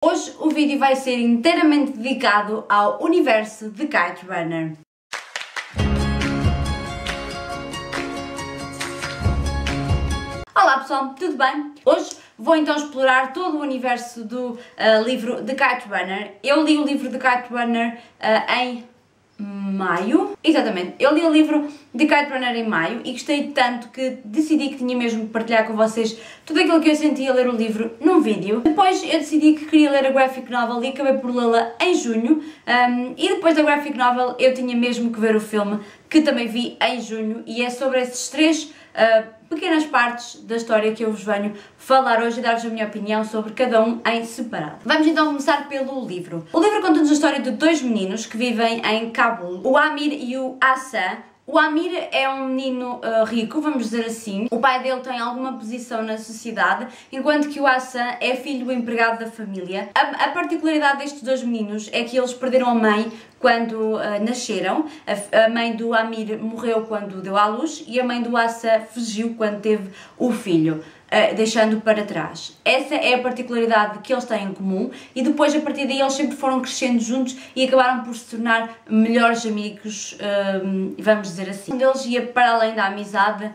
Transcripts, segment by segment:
Hoje o vídeo vai ser inteiramente dedicado ao universo de Kite Runner. Olá pessoal, tudo bem? Hoje vou então explorar todo o universo do livro de Kite Runner. Eu li o livro de Kite Runner em maio, exatamente, eu li o livro de Kite Runner em maio e gostei tanto que decidi que tinha mesmo que partilhar com vocês tudo aquilo que eu sentia a ler o livro num vídeo. Depois eu decidi que queria ler a graphic novel e acabei por lê-la em junho, e depois da graphic novel eu tinha mesmo que ver o filme, que também vi em junho, e é sobre esses três pequenas partes da história que eu vos venho falar hoje e dar-vos a minha opinião sobre cada um em separado. Vamos então começar pelo livro. O livro conta-nos a história de dois meninos que vivem em Cabul, o Amir e o Hassan. O Amir é um menino rico, vamos dizer assim. O pai dele tem alguma posição na sociedade, enquanto que o Hassan é filho do empregado da família. A particularidade destes dois meninos é que eles perderam a mãe quando nasceram. A mãe do Amir morreu quando deu à luz e a mãe do Hassan fugiu quando teve o filho, deixando para trás. Essa é a particularidade que eles têm em comum, e depois a partir daí eles sempre foram crescendo juntos e acabaram por se tornar melhores amigos, vamos dizer assim. Um deles ia para além da amizade,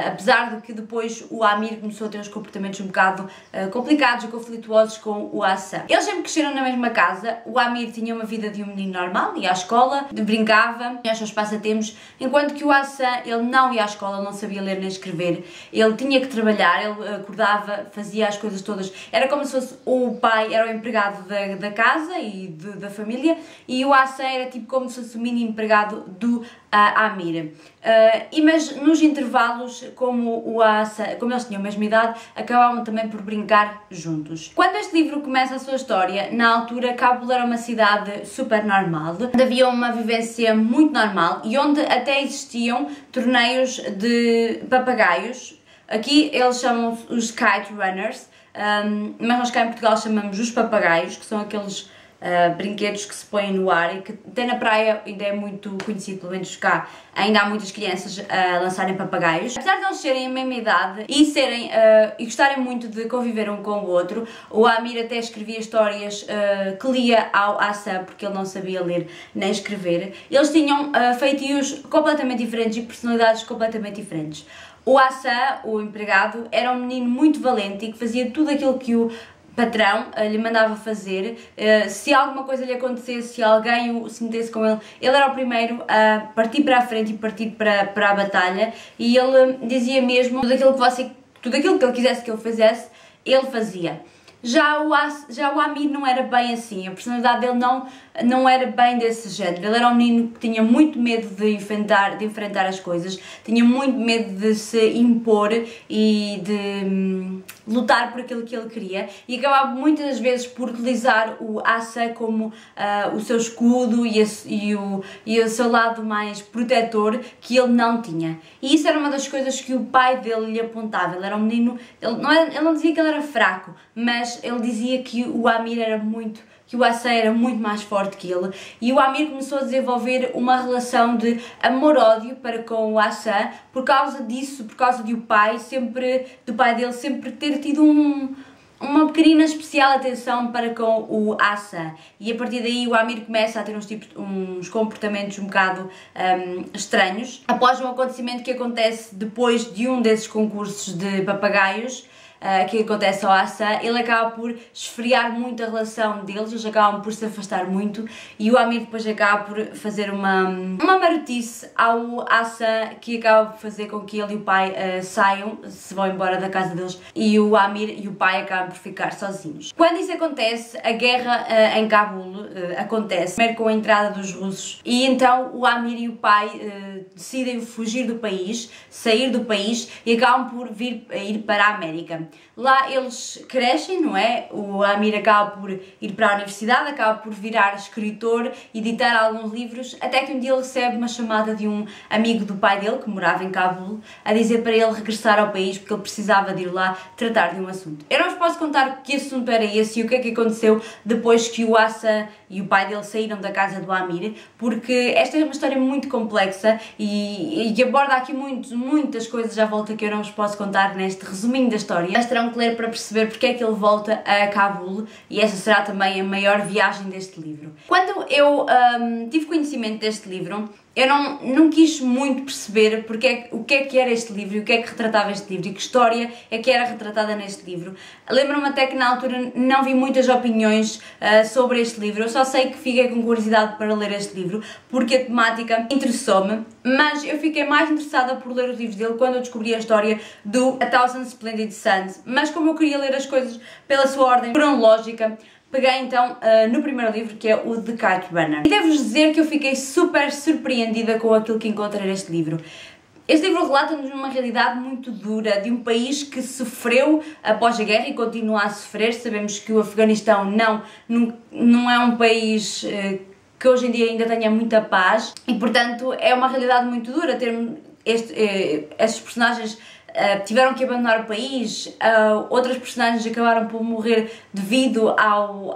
apesar de que depois o Amir começou a ter uns comportamentos um bocado complicados e conflituosos com o Hassan. Eles sempre cresceram na mesma casa. O Amir tinha uma vida de um menino normal, ia à escola, brincava, tinha os seus passatempos, enquanto que o Hassan, ele não ia à escola, não sabia ler nem escrever, ele tinha que trabalhar, ele acordava, fazia as coisas todas, era como se fosse o pai, era o empregado da casa e da família, e o Hassan era tipo como se fosse o mini empregado do Amir. Mas nos intervalos, como o Hassan, como eles tinham a mesma idade, acabavam também por brincar juntos. Quando este livro começa a sua história, na altura Cabul era uma cidade super normal, onde havia uma vivência muito normal e onde até existiam torneios de papagaios. Aqui eles chamam os Kite Runners, mas nós cá em Portugal chamamos os papagaios, que são aqueles brinquedos que se põem no ar e que até na praia ainda é muito conhecido, pelo menos cá ainda há muitas crianças a lançarem papagaios. Apesar de eles serem a mesma idade e gostarem muito de conviver um com o outro, o Amir até escrevia histórias que lia ao Hassan, porque ele não sabia ler nem escrever. Eles tinham feitios completamente diferentes e personalidades completamente diferentes. O Hassan, o empregado, era um menino muito valente e que fazia tudo aquilo que o patrão lhe mandava fazer. Se alguma coisa lhe acontecesse, se alguém se metesse com ele, ele era o primeiro a partir para a frente e partir para a batalha, e ele dizia mesmo tudo aquilo que ele quisesse que ele fizesse, ele fazia. Já o Amir não era bem assim, a personalidade dele não era bem desse género. Ele era um menino que tinha muito medo de enfrentar as coisas, tinha muito medo de se impor e de lutar por aquilo que ele queria, e acabava muitas vezes por utilizar o Hassan como o seu escudo e o seu lado mais protetor, que ele não tinha. E isso era uma das coisas que o pai dele lhe apontava. Ele era um menino, ele não dizia que ele era fraco, mas ele dizia que o Amir que o Hassan era muito mais forte que ele, e o Amir começou a desenvolver uma relação de amor-ódio para com o Hassan por causa disso, por causa do pai dele sempre ter tido uma pequenina especial atenção para com o Hassan, e a partir daí o Amir começa a ter uns comportamentos um bocado estranhos. Após um acontecimento que acontece depois de um desses concursos de papagaios, que acontece ao Hassan, ele acaba por esfriar muito a relação deles, eles acabam por se afastar muito, e o Amir depois acaba por fazer uma marotice ao Hassan, que acaba por fazer com que ele e o pai se vão embora da casa deles, e o Amir e o pai acabam por ficar sozinhos. Quando isso acontece, a guerra em Cabul acontece, primeiro com a entrada dos russos, e então o Amir e o pai decidem fugir do país, sair do país, e acabam por ir para a América. Lá eles crescem, não é? O Amir acaba por ir para a universidade, acaba por virar escritor, editar alguns livros, até que um dia ele recebe uma chamada de um amigo do pai dele, que morava em Cabul, a dizer para ele regressar ao país porque ele precisava de ir lá tratar de um assunto. Eu não vos posso contar que assunto era esse e o que é que aconteceu depois que o Hassan e o pai dele saíram da casa do Amir, porque esta é uma história muito complexa e aborda aqui muitas coisas à volta que eu não vos posso contar neste resuminho da história. mas terão que ler para perceber porque é que ele volta a Cabul, e essa será também a maior viagem deste livro. Quando eu tive conhecimento deste livro, eu não quis muito perceber o que é que era este livro e o que é que retratava este livro e que história é que era retratada neste livro. Lembro-me até que na altura não vi muitas opiniões sobre este livro, eu só sei que fiquei com curiosidade para ler este livro porque a temática interessou-me, mas eu fiquei mais interessada por ler os livros dele quando eu descobri a história do A Thousand Splendid Suns, mas como eu queria ler as coisas pela sua ordem cronológica, peguei então no primeiro livro, que é o The Kite Runner. E devo-vos dizer que eu fiquei super surpreendida com aquilo que encontrei neste livro. Este livro relata-nos uma realidade muito dura de um país que sofreu após a guerra e continua a sofrer. Sabemos que o Afeganistão não é um país que hoje em dia ainda tenha muita paz e, portanto, é uma realidade muito dura ter estes personagens tiveram que abandonar o país, outras personagens acabaram por morrer devido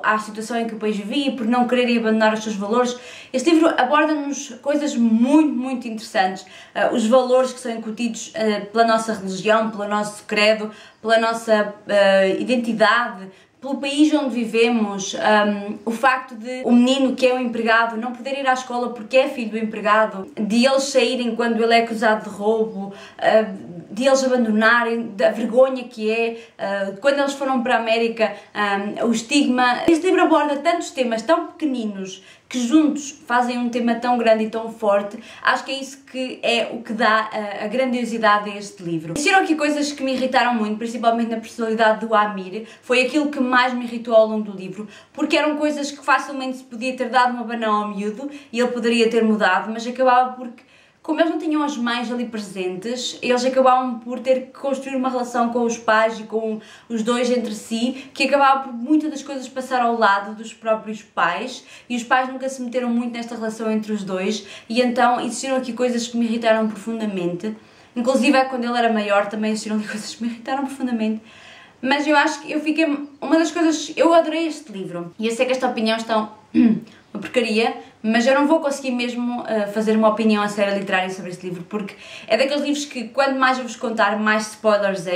à situação em que o país vivia, por não quererem abandonar os seus valores. Este livro aborda-nos coisas muito, muito interessantes, os valores que são incutidos pela nossa religião, pelo nosso credo, pela nossa identidade, pelo país onde vivemos, o facto de o menino que é um empregado não poder ir à escola porque é filho do empregado, de eles saírem quando ele é acusado de roubo, de eles abandonarem, da vergonha que é, quando eles foram para a América, o estigma. Este livro aborda tantos temas tão pequeninos que juntos fazem um tema tão grande e tão forte. Acho que é isso que é o que dá a grandiosidade a este livro. Existiram aqui coisas que me irritaram muito, principalmente na personalidade do Amir. Foi aquilo que mais me irritou ao longo do livro, porque eram coisas que facilmente se podia ter dado uma banana ao miúdo e ele poderia ter mudado, mas acabava porque, como eles não tinham as mães ali presentes, eles acabavam por ter que construir uma relação com os pais e com os dois entre si, que acabava por muitas das coisas passar ao lado dos próprios pais, e os pais nunca se meteram muito nesta relação entre os dois, e então existiram aqui coisas que me irritaram profundamente. Inclusive, quando ele era maior, também existiram aqui coisas que me irritaram profundamente. Mas eu acho que eu fiquei... Uma das coisas... Eu adorei este livro, e eu sei que esta opinião está uma porcaria, mas eu não vou conseguir mesmo fazer uma opinião a sério literária sobre este livro, porque é daqueles livros que quanto mais eu vos contar, mais spoilers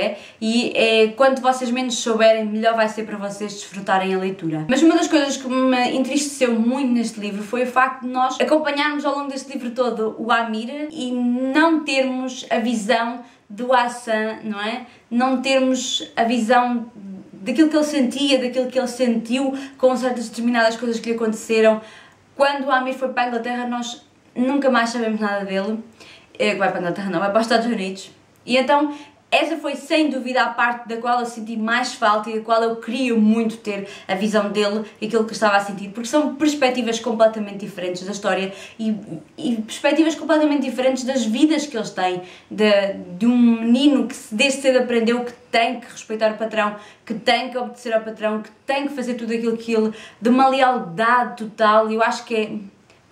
e quanto vocês menos souberem, melhor vai ser para vocês desfrutarem a leitura. Mas uma das coisas que me entristeceu muito neste livro foi o facto de nós acompanharmos ao longo deste livro todo o Amir e não termos a visão do Hassan, não é? Não termos a visão daquilo que ele sentia, daquilo que ele sentiu com certas determinadas coisas que lhe aconteceram. Quando o Amir foi para a Inglaterra, nós nunca mais sabemos nada dele. Vai para a Inglaterra não, vai para os Estados Unidos. E então, essa foi sem dúvida a parte da qual eu senti mais falta e da qual eu queria muito ter a visão dele e aquilo que estava a sentir, porque são perspectivas completamente diferentes da história e perspectivas completamente diferentes das vidas que eles têm, de um menino que desde cedo aprendeu que tem que respeitar o patrão, que tem que obedecer ao patrão, que tem que fazer tudo aquilo que ele, de uma lealdade total. E eu acho que é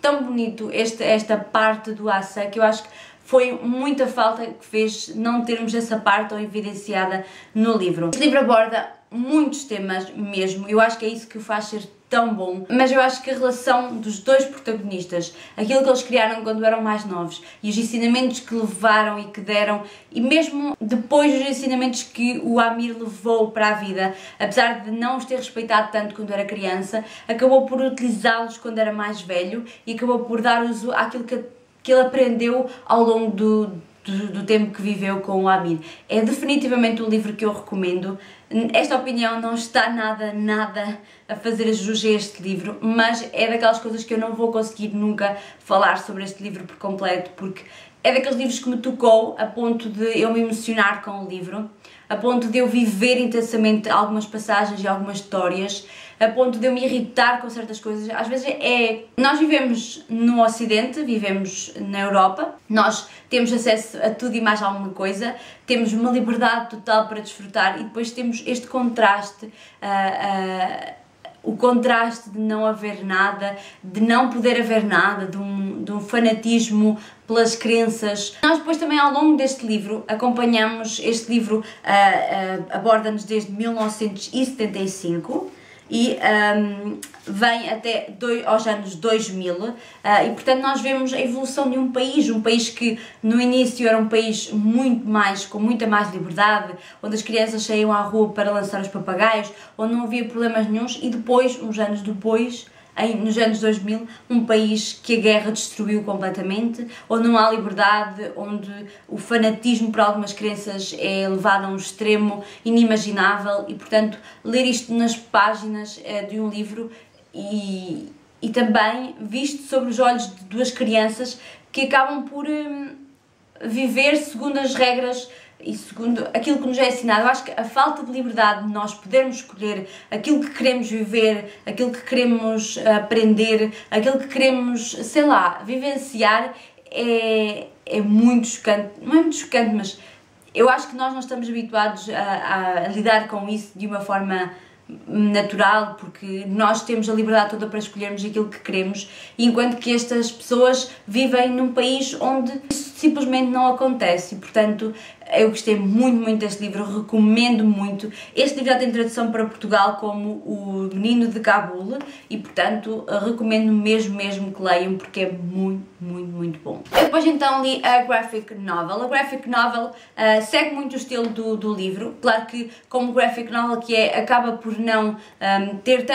tão bonito esta parte do Asa, que eu acho que foi muita falta que fez não termos essa parte tão evidenciada no livro. Este livro aborda muitos temas mesmo, eu acho que é isso que o faz ser tão bom, mas eu acho que a relação dos dois protagonistas, aquilo que eles criaram quando eram mais novos e os ensinamentos que levaram e que deram, e mesmo depois dos ensinamentos que o Amir levou para a vida, apesar de não os ter respeitado tanto quando era criança, acabou por utilizá-los quando era mais velho e acabou por dar uso àquilo que ele aprendeu ao longo do tempo que viveu com o Amir. É definitivamente um livro que eu recomendo. Esta opinião não está nada a fazer jus a este livro, mas é daquelas coisas que eu não vou conseguir nunca falar sobre este livro por completo, porque é daqueles livros que me tocou a ponto de eu me emocionar com o livro, a ponto de eu viver intensamente algumas passagens e algumas histórias, a ponto de eu me irritar com certas coisas. Às vezes nós vivemos no Ocidente, vivemos na Europa, nós temos acesso a tudo e mais alguma coisa, temos uma liberdade total para desfrutar e depois temos este contraste, o contraste de não haver nada, de não poder haver nada, de um fanatismo pelas crenças. Nós depois também ao longo deste livro acompanhamos, este livro aborda-nos desde 1975, e vem até aos anos 2000 e portanto nós vemos a evolução de um país que no início era um país com muita mais liberdade, onde as crianças saíam à rua para lançar os papagaios, onde não havia problemas nenhuns, e depois, uns anos depois, nos anos 2000, um país que a guerra destruiu completamente, onde não há liberdade, onde o fanatismo por algumas crenças é levado a um extremo inimaginável, e portanto ler isto nas páginas de um livro e também visto sobre os olhos de duas crianças que acabam por viver segundo as regras e segundo aquilo que nos é ensinado. Eu acho que a falta de liberdade de nós podermos escolher aquilo que queremos viver, aquilo que queremos aprender, aquilo que queremos, sei lá, vivenciar é muito chocante. Não é muito chocante, mas eu acho que nós não estamos habituados a lidar com isso de uma forma natural, porque nós temos a liberdade toda para escolhermos aquilo que queremos, enquanto que estas pessoas vivem num país onde isso simplesmente não acontece. E portanto eu gostei muito deste livro, recomendo muito. Este livro já tem tradução para Portugal como O Menino de Cabul e portanto recomendo mesmo que leiam, porque é muito bom. Eu depois então li a graphic novel. A graphic novel segue muito o estilo do livro. Claro que como graphic novel que acaba por não ter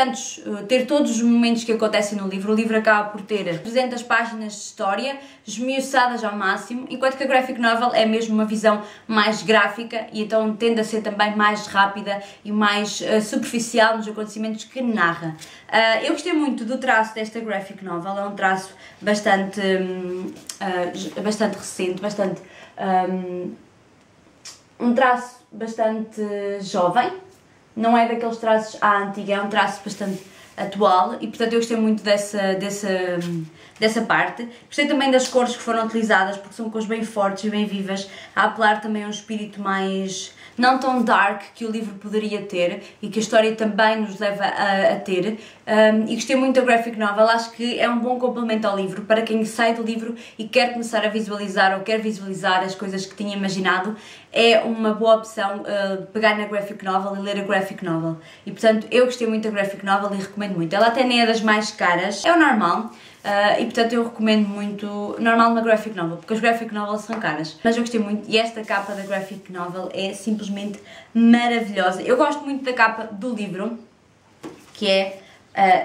todos os momentos que acontecem no livro. O livro acaba por ter 300 páginas de história esmiuçadas ao máximo, enquanto que a graphic novel é mesmo uma visão mais gráfica e então tende a ser também mais rápida e mais superficial nos acontecimentos que narra. Eu gostei muito do traço desta graphic novel, é um traço bastante recente, um traço bastante jovem, não é daqueles traços à antiga, é um traço bastante atual e portanto eu gostei muito dessa parte. Gostei também das cores que foram utilizadas, porque são cores bem fortes e bem vivas, a apelar também a um espírito mais não tão dark que o livro poderia ter e que a história também nos leva a ter. E gostei muito da graphic novel, acho que é um bom complemento ao livro para quem sai do livro e quer começar a visualizar ou quer visualizar as coisas que tinha imaginado. É uma boa opção pegar na graphic novel e ler a graphic novel. E portanto eu gostei muito da graphic novel e recomendo muito. Ela até nem é das mais caras, é o normal. E portanto eu recomendo muito normal uma graphic novel, porque as graphic novels são caras, mas eu gostei muito e esta capa da graphic novel é simplesmente maravilhosa. Eu gosto muito da capa do livro, que é,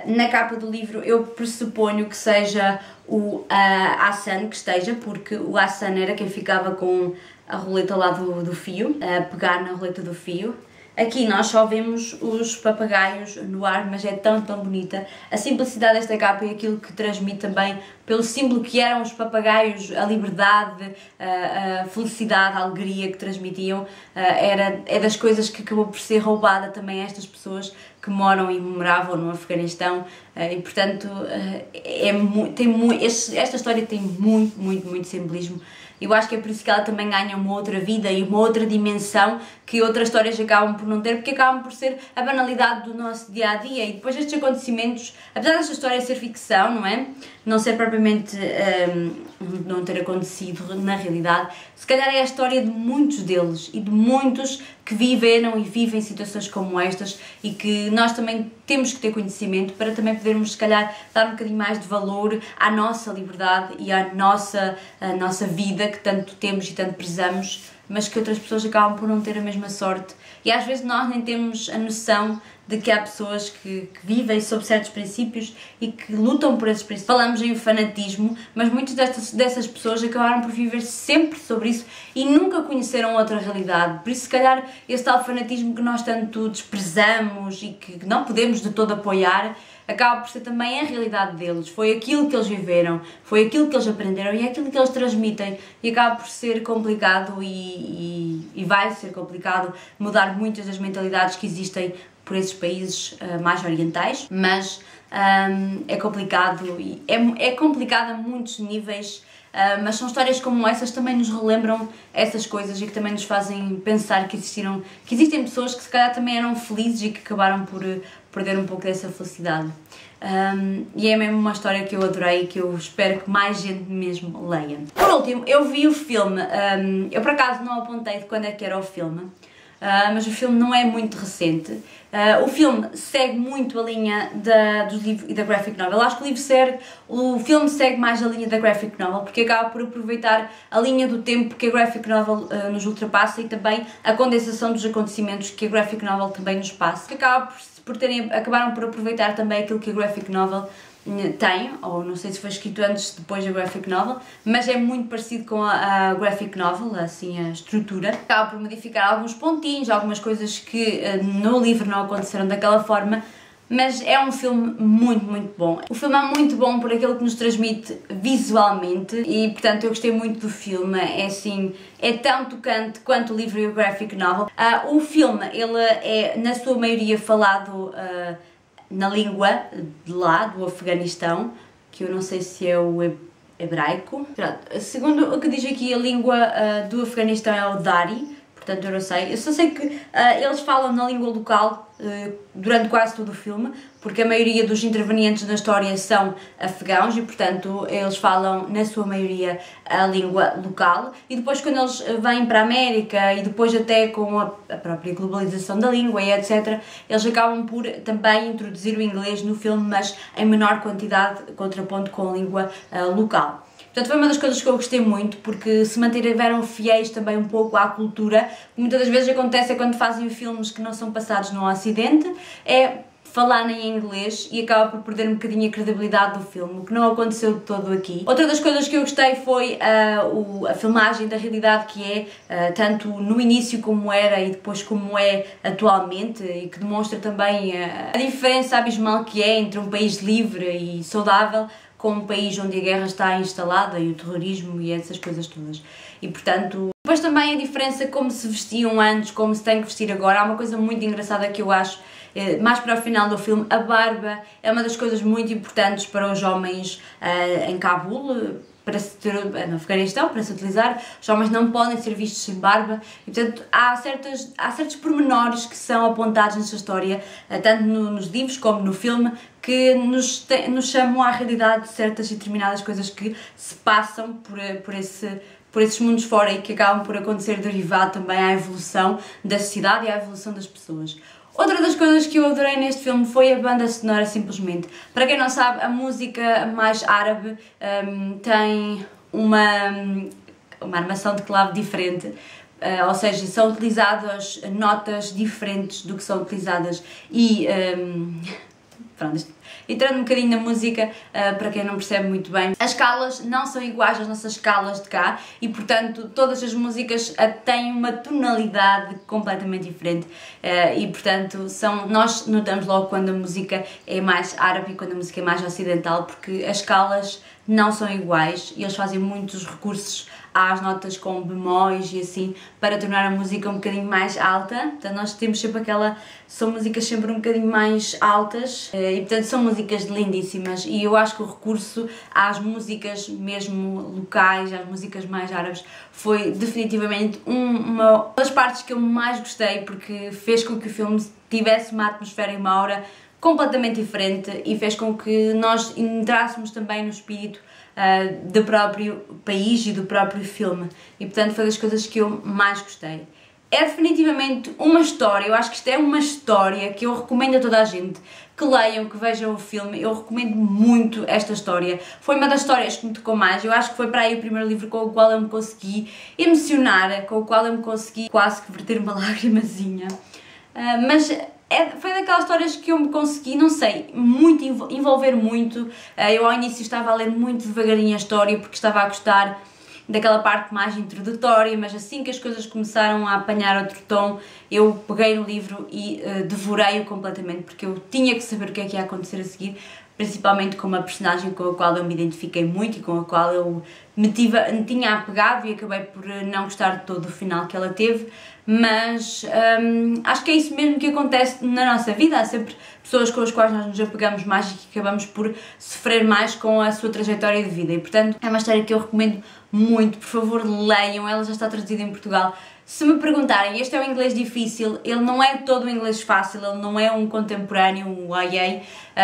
na capa do livro eu pressuponho que seja o Hassan que esteja, porque o Hassan era quem ficava com a roleta lá do fio, a pegar na roleta do fio. Aqui nós só vemos os papagaios no ar, mas é tão bonita. A simplicidade desta capa e aquilo que transmite também pelo símbolo que eram os papagaios, a liberdade, a felicidade, a alegria que transmitiam, é das coisas que acabou por ser roubada também a estas pessoas que moram e moravam no Afeganistão e portanto esta história tem muito simbolismo. Eu acho que é por isso que ela também ganha uma outra vida e uma outra dimensão que outras histórias acabam por não ter, porque acabam por ser a banalidade do nosso dia-a-dia. E depois estes acontecimentos, apesar desta história ser ficção, não é? Não ser propriamente, não ter acontecido na realidade, se calhar é a história de muitos deles e de muitos que viveram e vivem situações como estas e que nós também temos que ter conhecimento para também podermos, se calhar, dar um bocadinho mais de valor à nossa liberdade e à nossa vida que tanto temos e tanto prezamos, mas que outras pessoas acabam por não ter a mesma sorte. E às vezes nós nem temos a noção de que há pessoas que vivem sob certos princípios e que lutam por esses princípios. Falamos em fanatismo, mas muitas dessas pessoas acabaram por viver sempre sobre isso e nunca conheceram outra realidade. Por isso, se calhar, esse tal fanatismo que nós tanto desprezamos e que não podemos de todo apoiar, acaba por ser também a realidade deles. Foi aquilo que eles viveram, foi aquilo que eles aprenderam e é aquilo que eles transmitem. E acaba por ser complicado e vai ser complicado mudar muitas das mentalidades que existem por esses países mais orientais, mas é complicado e é complicado a muitos níveis, mas são histórias como essas que também nos relembram essas coisas e que também nos fazem pensar que existem pessoas que se calhar também eram felizes e que acabaram por perder um pouco dessa felicidade. E é mesmo uma história que eu adorei e que eu espero que mais gente mesmo leia. Por último, eu vi o filme, eu por acaso não apontei de quando é que era o filme, mas o filme não é muito recente. O filme segue muito a linha dos livros e da graphic novel. Acho que o filme segue mais a linha da graphic novel, porque acaba por aproveitar a linha do tempo que a graphic novel nos ultrapassa e também a condensação dos acontecimentos que a graphic novel também nos passa. Acabaram por aproveitar também aquilo que a graphic novel tem, ou não sei se foi escrito antes, depois da graphic novel, mas é muito parecido com a graphic novel, assim a estrutura. Acaba por modificar alguns pontinhos, algumas coisas que no livro não aconteceram daquela forma, mas é um filme muito, muito bom. O filme é muito bom por aquilo que nos transmite visualmente e, portanto, eu gostei muito do filme. É assim, é tão tocante quanto o livro e a graphic novel. O filme, ele é, na sua maioria, falado na língua de lá, do Afeganistão, que eu não sei se é o hebraico. Segundo o que diz aqui, a língua do Afeganistão é o Dari, portanto eu não sei. Eu só sei que eles falam na língua local durante quase todo o filme, porque a maioria dos intervenientes na história são afegãos e, portanto, eles falam, na sua maioria, a língua local. E depois, quando eles vêm para a América e depois até com a própria globalização da língua e etc., eles acabam por também introduzir o inglês no filme, mas em menor quantidade, contraponto com a língua local. Portanto, foi uma das coisas que eu gostei muito, porque se mantiveram fiéis também um pouco à cultura. Muitas das vezes acontece quando fazem filmes que não são passados no Ocidente, é falarem em inglês e acaba por perder um bocadinho a credibilidade do filme, o que não aconteceu de todo aqui. Outra das coisas que eu gostei foi a filmagem da realidade, que é tanto no início como era e depois como é atualmente, e que demonstra também a diferença abismal que é entre um país livre e saudável com um país onde a guerra está instalada e o terrorismo e essas coisas todas. E, portanto, depois também a diferença como se vestiam antes, como se tem que vestir agora. Há uma coisa muito engraçada que eu acho, mais para o final do filme, a barba é uma das coisas muito importantes para os homens em Cabul, no Afeganistão, para se utilizar. Os homens não podem ser vistos sem barba e, portanto, há certos pormenores que são apontados nesta história, tanto nos livros como no filme, que nos chamam à realidade de certas e determinadas coisas que se passam por esses mundos fora e que acabam por acontecer derivado também à evolução da sociedade e à evolução das pessoas. Outra das coisas que eu adorei neste filme foi a banda sonora, simplesmente. Para quem não sabe, a música mais árabe tem uma armação de clave diferente, ou seja, são utilizadas notas diferentes do que são utilizadas e... pronto, entrando um bocadinho na música, para quem não percebe muito bem, as escalas não são iguais às nossas escalas de cá e, portanto, todas as músicas têm uma tonalidade completamente diferente e, portanto, nós notamos logo quando a música é mais árabe e quando a música é mais ocidental, porque as escalas não são iguais e eles fazem muitos recursos às notas com bemóis e assim, para tornar a música um bocadinho mais alta. Portanto, nós temos sempre são músicas sempre um bocadinho mais altas e, portanto, são músicas lindíssimas e eu acho que o recurso às músicas mesmo locais, às músicas mais árabes, foi definitivamente uma das partes que eu mais gostei, porque fez com que o filme tivesse uma atmosfera e uma aura completamente diferente e fez com que nós entrássemos também no espírito do próprio país e do próprio filme e, portanto, foi das coisas que eu mais gostei. É definitivamente uma história, eu acho que isto é uma história que eu recomendo a toda a gente que leiam, que vejam o filme. Eu recomendo muito esta história, foi uma das histórias que me tocou mais. Eu acho que foi para aí o primeiro livro com o qual eu me consegui emocionar, com o qual eu me consegui quase que verter uma lagrimazinha, mas foi daquelas histórias que eu me consegui, não sei, envolver muito. Eu ao início estava a ler muito devagarinho a história porque estava a gostar daquela parte mais introdutória, mas assim que as coisas começaram a apanhar outro tom, eu peguei no livro e devorei-o completamente, porque eu tinha que saber o que é que ia acontecer a seguir, principalmente com uma personagem com a qual eu me identifiquei muito e com a qual eu me tinha apegado e acabei por não gostar de todo o final que ela teve, mas acho que é isso mesmo que acontece na nossa vida. Há sempre pessoas com as quais nós nos apegamos mais e que acabamos por sofrer mais com a sua trajetória de vida e, portanto, é uma história que eu recomendo muito. Por favor, leiam, ela já está traduzida em Portugal, Se me perguntarem, este é um inglês difícil, ele não é todo um inglês fácil, ele não é um contemporâneo, um YA,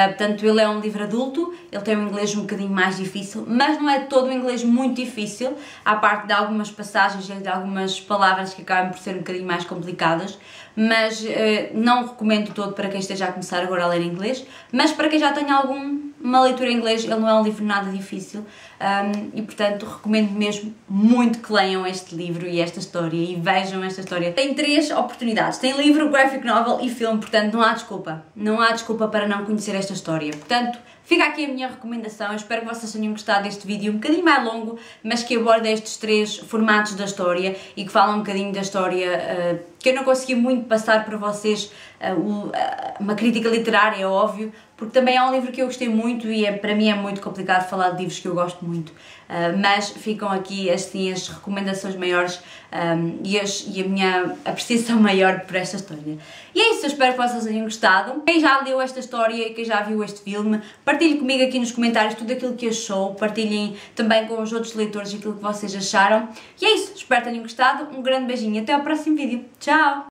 portanto ele é um livro adulto, ele tem um inglês um bocadinho mais difícil, mas não é todo um inglês muito difícil, à parte de algumas passagens e de algumas palavras que acabam por ser um bocadinho mais complicadas, mas não recomendo todo para quem esteja a começar agora a ler inglês, mas para quem já tenha alguma leitura em inglês, ele não é um livro nada difícil, e portanto recomendo mesmo muito que leiam este livro e esta história e vejam esta história. Tem 3 oportunidades, tem livro, graphic novel e filme, portanto não há desculpa para não conhecer esta história. Portanto, fica aqui a minha recomendação. Eu espero que vocês tenham gostado deste vídeo um bocadinho mais longo, mas que aborda estes 3 formatos da história e que fala um bocadinho da história que eu não consegui muito passar para vocês, uma crítica literária, é óbvio, porque também é um livro que eu gostei muito e para mim é muito complicado falar de livros que eu gosto muito, mas ficam aqui assim as recomendações maiores e a minha apreciação maior por esta história. E é isso, eu espero que vocês tenham gostado. Quem já leu esta história e quem já viu este filme, partilhe comigo aqui nos comentários tudo aquilo que achou, partilhem também com os outros leitores aquilo que vocês acharam. E é isso, espero que tenham gostado, um grande beijinho e até ao próximo vídeo. Tchau!